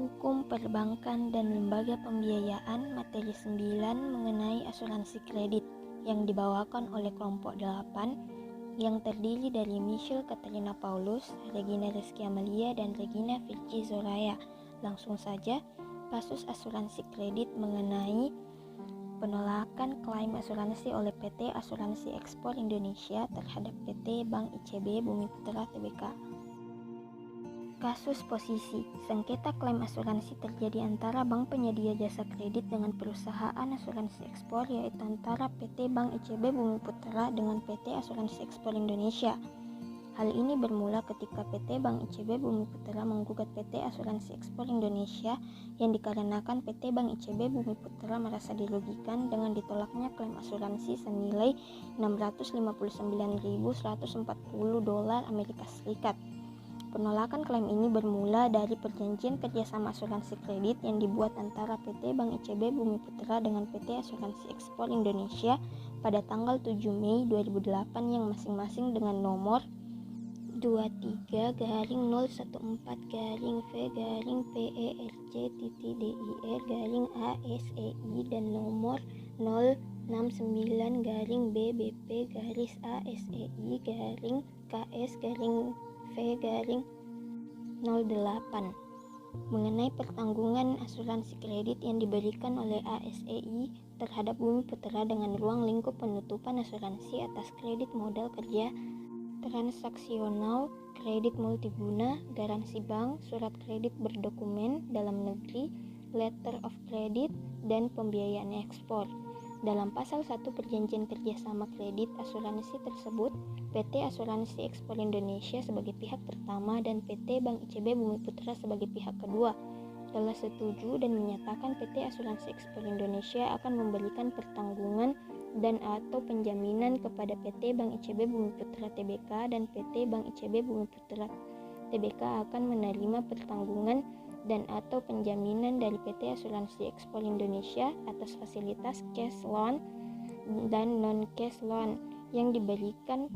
Hukum Perbankan dan Lembaga Pembiayaan Materi 9 mengenai asuransi kredit yang dibawakan oleh kelompok 8 yang terdiri dari Michelle Katrina Paulus, Regina Rizky Amelia, dan Regina Virgi Zoraya. Langsung saja, kasus asuransi kredit mengenai penolakan klaim asuransi oleh PT Asuransi Ekspor Indonesia terhadap PT Bank ICB Bumiputra Tbk. Kasus posisi sengketa klaim asuransi terjadi antara bank penyedia jasa kredit dengan perusahaan asuransi ekspor, yaitu antara PT Bank ICB Bumiputra dengan PT Asuransi Ekspor Indonesia. Hal ini bermula ketika PT Bank ICB Bumiputra menggugat PT Asuransi Ekspor Indonesia yang dikarenakan PT Bank ICB Bumiputra merasa dirugikan dengan ditolaknya klaim asuransi senilai $659.140 Amerika Serikat. Penolakan klaim ini bermula dari perjanjian kerjasama asuransi kredit yang dibuat antara PT Bank ICB Bumiputra dengan PT Asuransi Ekspor Indonesia pada tanggal 7 Mei 2008 yang masing-masing dengan nomor 23-014-PERC-DIR-ASEI dan nomor 069-BBP-AS-V-KS-V-08 mengenai pertanggungan asuransi kredit yang diberikan oleh ASEI terhadap Bumiputra dengan ruang lingkup penutupan asuransi atas kredit modal kerja transaksional, kredit multiguna, garansi bank, surat kredit berdokumen dalam negeri, letter of credit, dan pembiayaan ekspor. Dalam pasal 1 perjanjian kerjasama kredit asuransi tersebut, PT Asuransi Ekspor Indonesia sebagai pihak pertama dan PT Bank ICB Bumiputra sebagai pihak kedua telah setuju dan menyatakan PT Asuransi Ekspor Indonesia akan memberikan pertanggungan dan atau penjaminan kepada PT Bank ICB Bumiputra Tbk, dan PT Bank ICB Bumiputra Tbk akan menerima pertanggungan dan atau penjaminan dari PT Asuransi Ekspor Indonesia atas fasilitas cash loan dan non-cash loan yang diberikan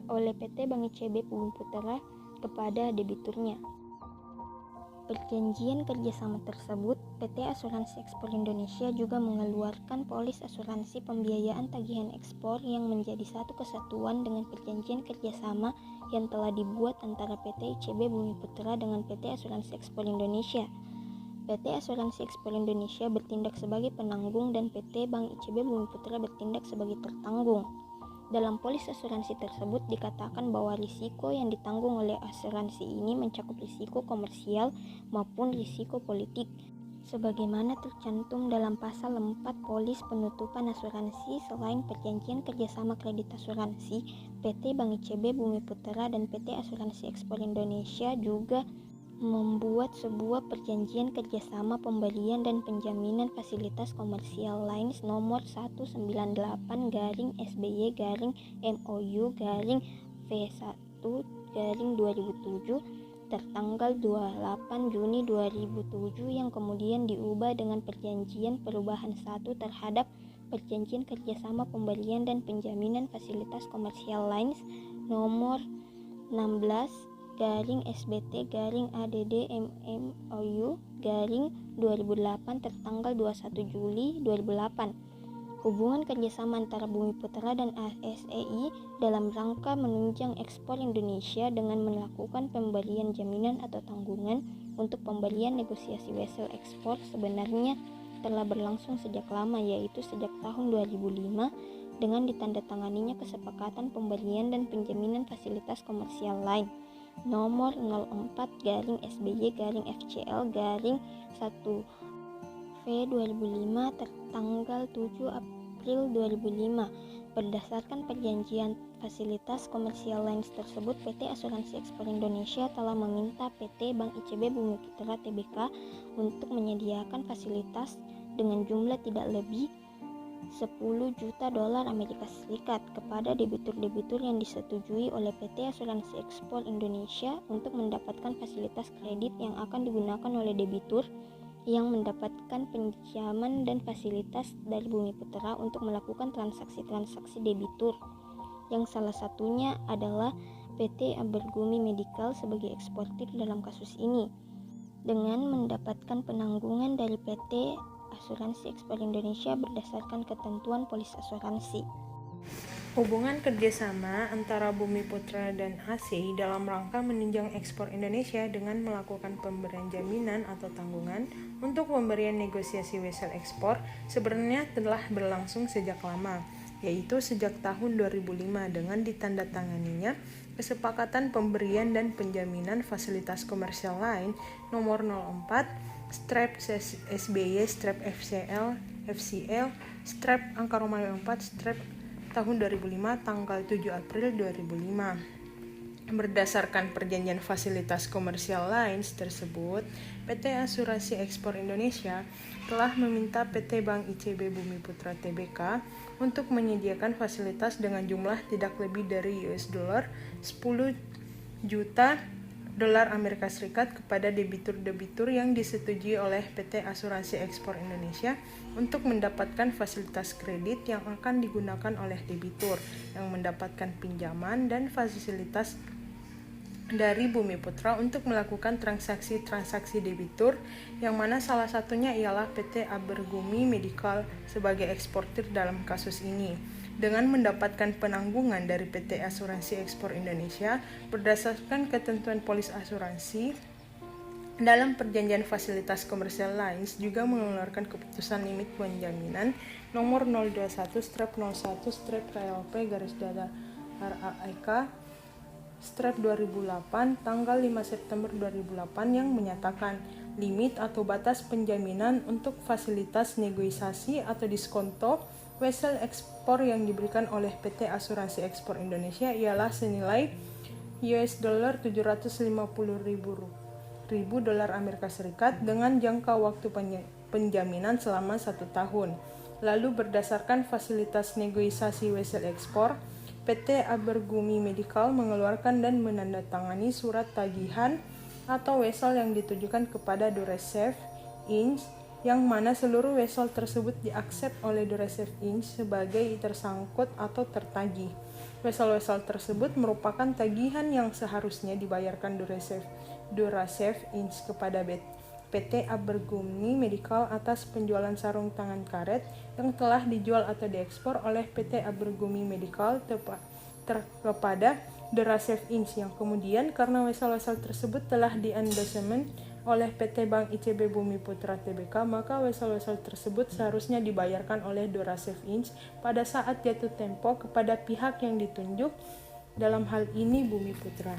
oleh PT Bank ICB Bumiputra kepada debiturnya. Perjanjian kerjasama tersebut, PT Asuransi Ekspor Indonesia juga mengeluarkan polis asuransi pembiayaan tagihan ekspor yang menjadi satu kesatuan dengan perjanjian kerjasama yang telah dibuat antara PT ICB Bumiputra dengan PT Asuransi Ekspor Indonesia. PT Asuransi Ekspor Indonesia bertindak sebagai penanggung dan PT Bank ICB Bumiputra bertindak sebagai tertanggung. Dalam polis asuransi tersebut dikatakan bahwa risiko yang ditanggung oleh asuransi ini mencakup risiko komersial maupun risiko politik. Sebagaimana tercantum dalam pasal 4 polis penutupan asuransi, selain perjanjian kerjasama kredit asuransi, PT Bank ICB Bumiputra dan PT Asuransi Ekspor Indonesia juga membuat sebuah perjanjian kerjasama pemberian dan penjaminan fasilitas komersial lines nomor 198-MOU-V1-2007 tertanggal 28 Juni 2007 yang kemudian diubah dengan perjanjian perubahan 1 terhadap perjanjian kerjasama pemberian dan penjaminan fasilitas komersial lines nomor 16-SBT-ADD-MOU-2008 tertanggal 21 Juli 2008. Hubungan kerjasama antara Bumiputra dan ASEI dalam rangka menunjang ekspor Indonesia dengan melakukan pemberian jaminan atau tanggungan untuk pemberian negosiasi vessel ekspor sebenarnya telah berlangsung sejak lama, yaitu sejak tahun 2005 dengan ditandatanganinya kesepakatan pemberian dan penjaminan fasilitas komersial lain nomor 04-SBY-FCL-1V2005 tertanggal 7 April 2005. Berdasarkan perjanjian fasilitas komersial lain tersebut, PT Asuransi Ekspor Indonesia telah meminta PT Bank ICB Bumiputra Tbk untuk menyediakan fasilitas dengan jumlah tidak lebih $10 juta Amerika Serikat kepada debitur-debitur yang disetujui oleh PT Asuransi Ekspor Indonesia untuk mendapatkan fasilitas kredit yang akan digunakan oleh debitur yang mendapatkan pinjaman dan fasilitas dari Bumiputra untuk melakukan transaksi-transaksi debitur, yang salah satunya adalah PT Abergumi Medical sebagai eksportir dalam kasus ini. dengan mendapatkan penanggungan dari PT Asuransi Ekspor Indonesia berdasarkan ketentuan polis asuransi. Hubungan kerjasama antara Bumi Putra dan ASEI dalam rangka menunjang ekspor Indonesia dengan melakukan pemberian jaminan atau tanggungan untuk pemberian negosiasi wesel ekspor sebenarnya telah berlangsung sejak lama, yaitu sejak tahun 2005 dengan ditandatanganinya Kesepakatan Pemberian dan Penjaminan Fasilitas Komersial Lain nomor 04//SBY/FCL/FCL/angka 4/ tahun 2005 tanggal 7 April 2005. Berdasarkan perjanjian fasilitas komersial lain tersebut, PT Asuransi Ekspor Indonesia telah meminta PT Bank ICB Bumi Putra Tbk untuk menyediakan fasilitas dengan jumlah tidak lebih dari $10 juta dolar Amerika Serikat kepada debitur-debitur yang disetujui oleh PT Asuransi Ekspor Indonesia untuk mendapatkan fasilitas kredit yang akan digunakan oleh debitur yang mendapatkan pinjaman dan fasilitas dari Bumi Putra untuk melakukan transaksi-transaksi debitur, yang mana salah satunya ialah PT Abergumi Medical sebagai eksportir dalam kasus ini, dengan mendapatkan penanggungan dari PT Asuransi Ekspor Indonesia berdasarkan ketentuan polis asuransi. Dalam perjanjian fasilitas komersial lain juga mengeluarkan keputusan limit penjaminan nomor 021/001/LP/RAEK/2008 tanggal 5 September 2008 yang menyatakan limit atau batas penjaminan untuk fasilitas negosiasi atau diskonto wesel ekspor yang diberikan oleh PT Asuransi Ekspor Indonesia ialah senilai $750.000 dolar Amerika Serikat dengan jangka waktu penjaminan selama 1 tahun. Lalu berdasarkan fasilitas negosiasi wesel ekspor, PT Abergumi Medical mengeluarkan dan menandatangani surat tagihan atau wesel yang ditujukan kepada Duresafe Inc., yang mana seluruh wesel tersebut diaksep oleh Duresafe Inc. sebagai tersangkut atau tertagih. Wesel-wesel tersebut merupakan tagihan yang seharusnya dibayarkan Duresafe Inc. kepada PT Abergumi Medical atas penjualan sarung tangan karet yang telah dijual atau diekspor oleh PT Abergumi Medical kepada Duresafe Inc. yang kemudian karena wesel-wesel tersebut telah di-endorsement oleh PT Bank ICB Bumi Putra Tbk, maka wesel-wesel tersebut seharusnya dibayarkan oleh Duresafe Inc. pada saat jatuh tempo kepada pihak yang ditunjuk, dalam hal ini Bumi Putra.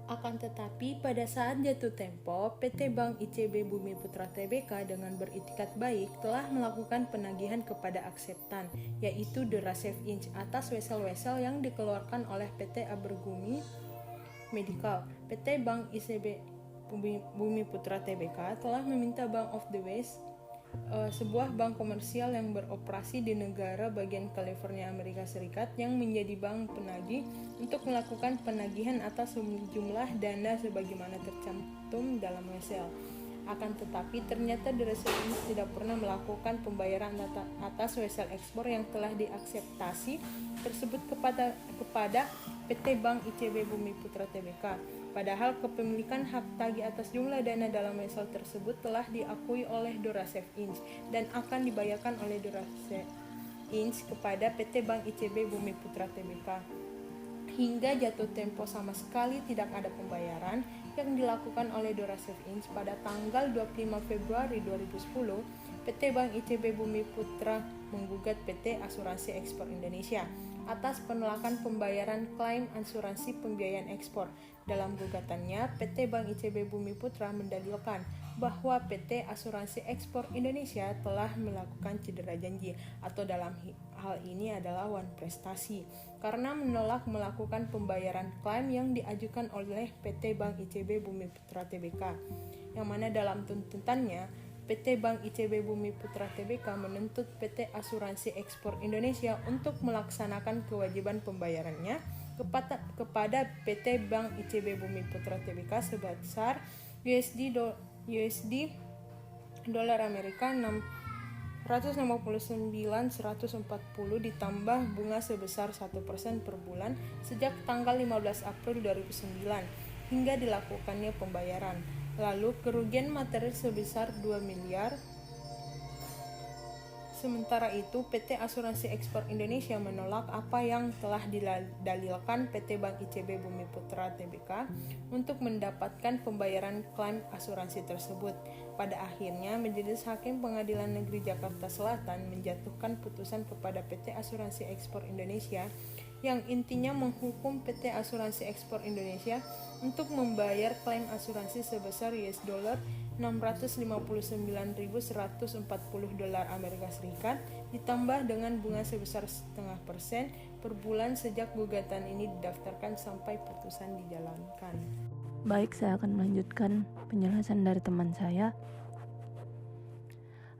Akan tetapi pada saat jatuh tempo, PT Bank ICB Bumi Putra Tbk dengan beritikat baik telah melakukan penagihan kepada akseptan, yaitu Duresafe Inc. atas wesel-wesel yang dikeluarkan oleh PT Abergumi Medical. PT Bank ICB Bumi Putra Tbk telah meminta Bank of the West, sebuah bank komersial yang beroperasi di negara bagian California, Amerika Serikat, yang menjadi bank penagih untuk melakukan penagihan atas sejumlah dana sebagaimana tercantum dalam wesel. Akan tetapi ternyata Duresafe tidak pernah melakukan pembayaran atas wesel ekspor yang telah diakseptasi tersebut kepada PT Bank ICB Bumi Putra Tbk. Padahal kepemilikan hak tagih atas jumlah dana dalam wesel tersebut telah diakui oleh Duresafe Inc. dan akan dibayarkan oleh Duresafe Inc. kepada PT Bank ICB Bumi Putra Tbk. Hingga jatuh tempo sama sekali tidak ada pembayaran yang dilakukan oleh Duresafe Inc. pada tanggal 25 Februari 2010, PT Bank ICB Bumi Putra menggugat PT Asuransi Ekspor Indonesia atas penolakan pembayaran klaim asuransi pembiayaan ekspor. Dalam gugatannya, PT Bank ICB Bumi Putra mendalilkan bahwa PT Asuransi Ekspor Indonesia telah melakukan cedera janji, atau dalam hal ini adalah wan prestasi, karena menolak melakukan pembayaran klaim yang diajukan oleh PT Bank ICB Bumi Putra Tbk, yang mana dalam tuntutannya PT Bank ICB Bumi Putra Tbk menuntut PT Asuransi Ekspor Indonesia untuk melaksanakan kewajiban pembayarannya kepada PT Bank ICB Bumi Putra Tbk sebesar dolar Amerika 659.140 ditambah bunga sebesar 1% per bulan sejak tanggal 15 April 2009 hingga dilakukannya pembayaran. Lalu kerugian materi sebesar 2 miliar. Sementara itu, PT Asuransi Ekspor Indonesia menolak apa yang telah didalilkan PT Bank ICB Bumi Putra Tbk untuk mendapatkan pembayaran klaim asuransi tersebut. Pada akhirnya, Majelis Hakim Pengadilan Negeri Jakarta Selatan menjatuhkan putusan kepada PT Asuransi Ekspor Indonesia yang intinya menghukum PT Asuransi Ekspor Indonesia untuk membayar klaim asuransi sebesar $659.140 Amerika Serikat ditambah dengan bunga sebesar 0,5% per bulan sejak gugatan ini didaftarkan sampai putusan dijalankan. Baik, saya akan melanjutkan penjelasan dari teman saya.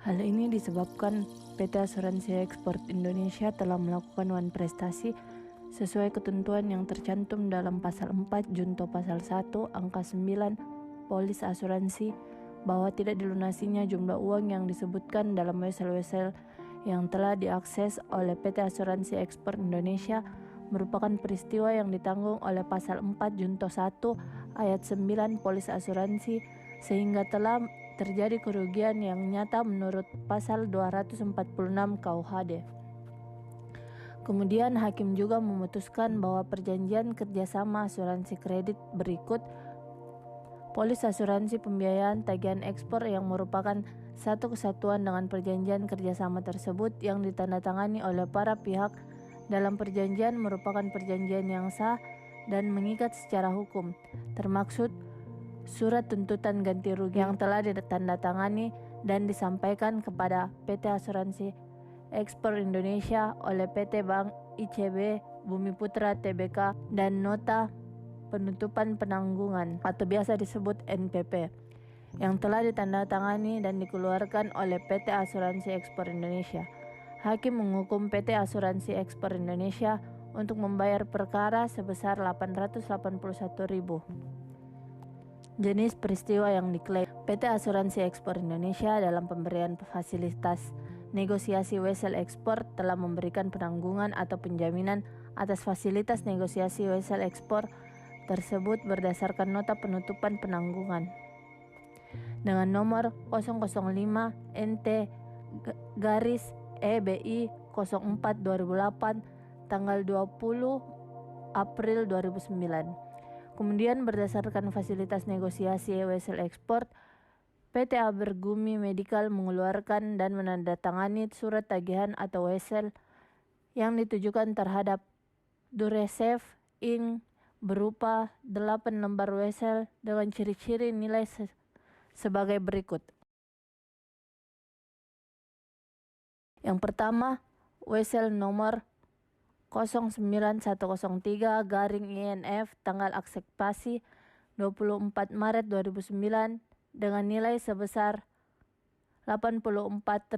Hal ini disebabkan PT Asuransi Ekspor Indonesia telah melakukan wan prestasi sesuai ketentuan yang tercantum dalam Pasal 4 Junto Pasal 1 Angka 9 Polis Asuransi bahwa tidak dilunasinya jumlah uang yang disebutkan dalam wesel-wesel yang telah diakses oleh PT Asuransi Ekspor Indonesia merupakan peristiwa yang ditanggung oleh Pasal 4 Junto 1 Ayat 9 Polis Asuransi sehingga telah terjadi kerugian yang nyata menurut Pasal 246 KUHD. Kemudian hakim juga memutuskan bahwa perjanjian kerjasama asuransi kredit berikut polis asuransi pembiayaan tagihan ekspor yang merupakan satu kesatuan dengan perjanjian kerjasama tersebut yang ditandatangani oleh para pihak dalam perjanjian merupakan perjanjian yang sah dan mengikat secara hukum, termaksud surat tuntutan ganti rugi yang telah ditandatangani dan disampaikan kepada PT Asuransi Ekspor Indonesia oleh PT Bank ICB Bumi Putra Tbk dan nota penutupan penanggungan atau biasa disebut NPP yang telah ditandatangani dan dikeluarkan oleh PT Asuransi Ekspor Indonesia. Hakim menghukum PT Asuransi Ekspor Indonesia untuk membayar perkara sebesar 881.000. Jenis peristiwa yang diklaim PT Asuransi Ekspor Indonesia dalam pemberian fasilitas negosiasi wesel ekspor telah memberikan penanggungan atau penjaminan atas fasilitas negosiasi wesel ekspor tersebut berdasarkan nota penutupan penanggungan dengan nomor 005 NT garis EBI 04 2008 tanggal 20 April 2009. Kemudian berdasarkan fasilitas negosiasi wesel ekspor, PT Abergumi Medical mengeluarkan dan menandatangani surat tagihan atau wesel yang ditujukan terhadap Duresafe Inc. berupa 8 lembar wesel dengan ciri-ciri nilai sebagai berikut. Yang pertama, wesel nomor 09103-INF tanggal akseptasi 24 Maret 2009 dengan nilai sebesar $84.000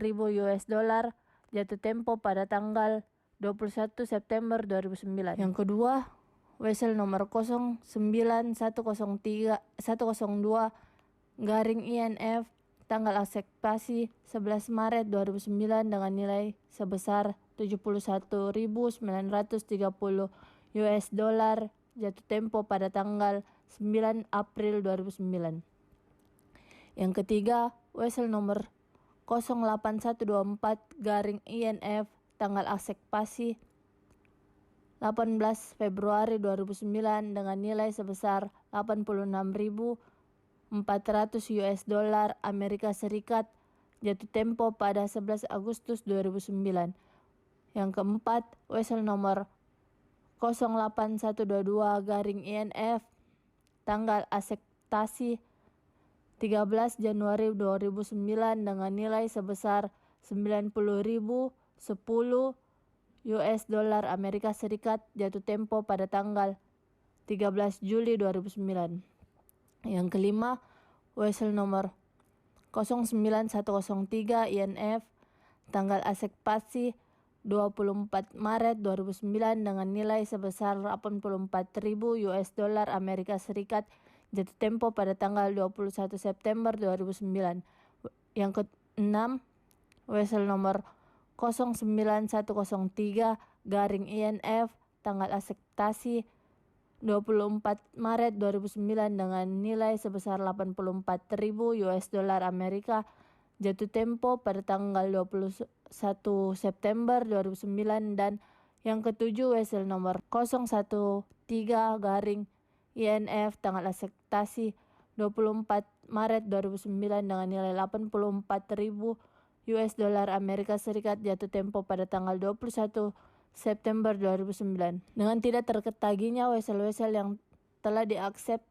jatuh tempo pada tanggal 21 September 2009. Yang kedua, wesel nomor 09103-102-INF tanggal akseptasi 11 Maret 2009 dengan nilai sebesar $71.930 jatuh tempo pada tanggal 9 April 2009. Yang ketiga, wesel nomor 08124-INF tanggal akseptasi 18 Februari 2009 dengan nilai sebesar $86.400 Amerika Serikat jatuh tempo pada 11 Agustus 2009. Yang keempat, wesel nomor 08122-INF tanggal akseptasi 13 Januari 2009 dengan nilai sebesar $90.010 Amerika Serikat jatuh tempo pada tanggal 13 Juli 2009. Yang kelima, wesel nomor 09103-INF tanggal akseptasi 24 Maret 2009 dengan nilai sebesar $84.000 Amerika Serikat jatuh tempo pada tanggal 21 September 2009. Yang keenam, wesel nomor 09103-INF tanggal akseptasi 24 Maret 2009 dengan nilai sebesar 84.000 US dollar Amerika jatuh tempo pada tanggal 21 September 2009 dan yang ketujuh wesel nomor 013-INF tanggal akseptasi 24 Maret 2009 dengan nilai 84.000 US dollar Amerika Serikat jatuh tempo pada tanggal 21 September 2009. Dengan tidak terketaginya wesel-wesel yang telah diaksep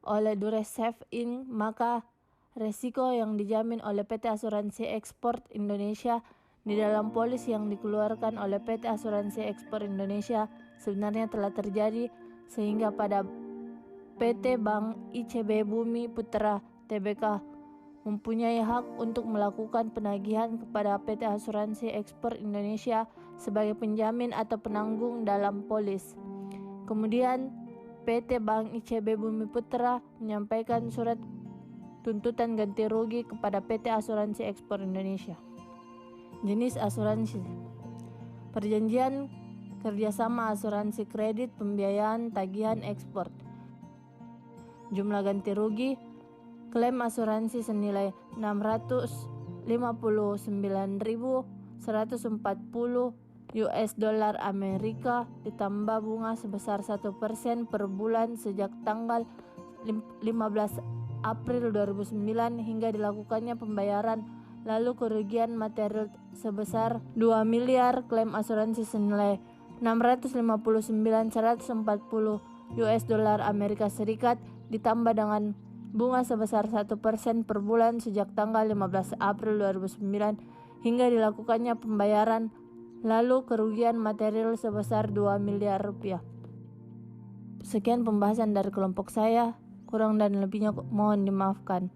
oleh Durasef Inc., maka resiko yang dijamin oleh PT Asuransi Ekspor Indonesia di dalam polis yang dikeluarkan oleh PT Asuransi Ekspor Indonesia sebenarnya telah terjadi, sehingga pada PT Bank ICB Bumi Putra Tbk mempunyai hak untuk melakukan penagihan kepada PT Asuransi Ekspor Indonesia sebagai penjamin atau penanggung dalam polis. Kemudian PT Bank ICB Bumi Putra menyampaikan surat tuntutan ganti rugi kepada PT Asuransi Ekspor Indonesia. Jenis asuransi: perjanjian kerjasama asuransi kredit pembiayaan tagihan ekspor. Jumlah ganti rugi: klaim asuransi senilai 659.140 US dollar Amerika ditambah bunga sebesar 1% per bulan sejak tanggal 15 April 2009 hingga dilakukannya pembayaran. Lalu kerugian material sebesar 2 miliar, klaim asuransi senilai 659.140 US dollar Amerika Serikat ditambah dengan bunga sebesar 1% per bulan sejak tanggal 15 April 2009 hingga dilakukannya pembayaran. Lalu kerugian material sebesar 2 miliar rupiah. Sekian pembahasan dari kelompok saya, kurang dan lebihnya mohon dimaafkan.